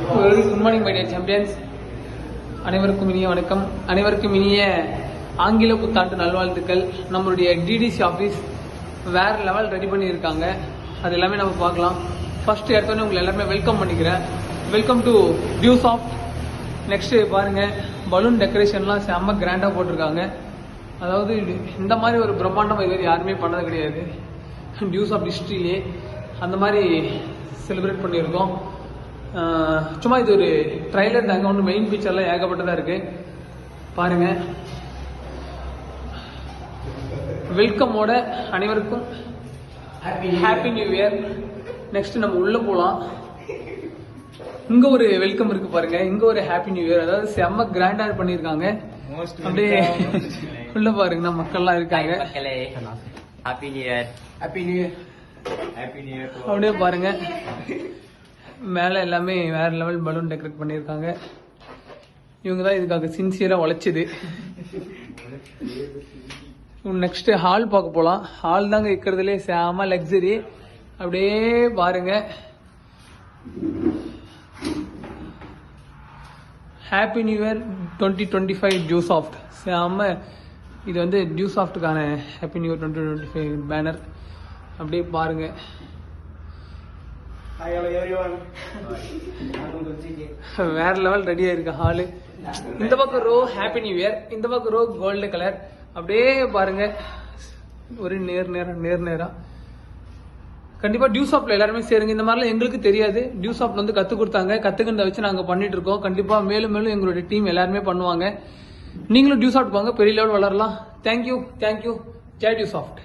Good morning my dear champions. அனைவருக்கும் இனிய வணக்கம். அனைவருக்கும் இனிய ஆங்கில புத்தாண்டு நல்வாழ்த்துக்கள். நம்மளுடைய டிடிசி ஆஃபீஸ் வேற லெவல் ரெடி பண்ணியிருக்காங்க. அது எல்லாமே நம்ம பார்க்கலாம். ஃபர்ஸ்ட் எடுத்தோடனே உங்களை எல்லாருமே வெல்கம் பண்ணிக்கிறேன். வெல்கம் டு டியூசாஃப்ட். நெக்ஸ்ட் பாருங்க, பலூன் டெக்கரேஷன்லாம் செம்ம கிராண்டாக போட்டிருக்காங்க. அதாவது இந்த மாதிரி ஒரு பிரம்மாண்டம் இதுவரை யாருமே பண்ணது கிடையாது டியூசாஃப்ட் ஹிஸ்ட்ரியிலே. அந்த மாதிரி செலிப்ரேட் பண்ணியிருக்கோம். சும்மா இது ஒரு ட்ரைலர் தாங்க, ஒன்று மெயின் பிக்சர்லாம் ஏகப்பட்டதாக இருக்கு பாருங்க. வெல்கமோட அனைவருக்கும் ஹாப்பி நியூ இயர். நெக்ஸ்ட் நம்ம உள்ள போகலாம். இங்க ஒரு வெல்கம் இருக்கு பாருங்க, இங்க ஒரு ஹாப்பி நியூ இயர். அதாவது செம்ம கிராண்டா பண்ணிருக்காங்க. அப்படியே உள்ள பாருங்க, நம்ம மக்கள்லாம் இருக்காங்க. Happy new year. Happy new year. Happy new year. அப்படியே பாருங்க, மேல எல்லாமே வேற லெவல் பலூன் டெக்கரேட் பண்ணிருக்காங்க. இவங்க தான் இதுக்காக சின்சியரா உழைச்சது. நெக்ஸ்ட் ஹால் பார்க்க போலாம். ஹால் தாங்க இருக்கிறதுலே செம லக்ஸரி. அப்படியே பாருங்க, ஹாப்பி நியூ இயர் 2025 டியூசாஃப்ட். செம. இது வந்து டியூசாஃப்ட்டுக்கான ஹாப்பி நியூ இயர் 2025 பேனர். அப்படியே பாருங்க, வேற லெவல் ரெடியா இருக்கு ஹாலு. இந்த பக்கம் ரோ ஹாப்பி நியூ இயர், இந்த பக்கம் ரோ கோல்டு கலர். அப்படியே பாருங்க, ஒரு நேரா கண்டிப்பா டியூசாஃப்ட்ல எல்லாருமே சேருங்க. இந்த மாதிரிலாம் எங்களுக்கு தெரியாது, டியூசாஃப்ட் வந்து கத்து கொடுத்தாங்க. கத்துக்கிட்ட வச்சு நாங்க பண்ணிட்டு இருக்கோம். கண்டிப்பா மேலும் மேலும் எங்களுடைய டீம் எல்லாருமே பண்ணுவாங்க. நீங்களும் டியூசாஃப்ட் போங்க, பெரிய லெவல் வளரலாம். தேங்க்யூ. ஜெய் டியூசாஃப்ட்.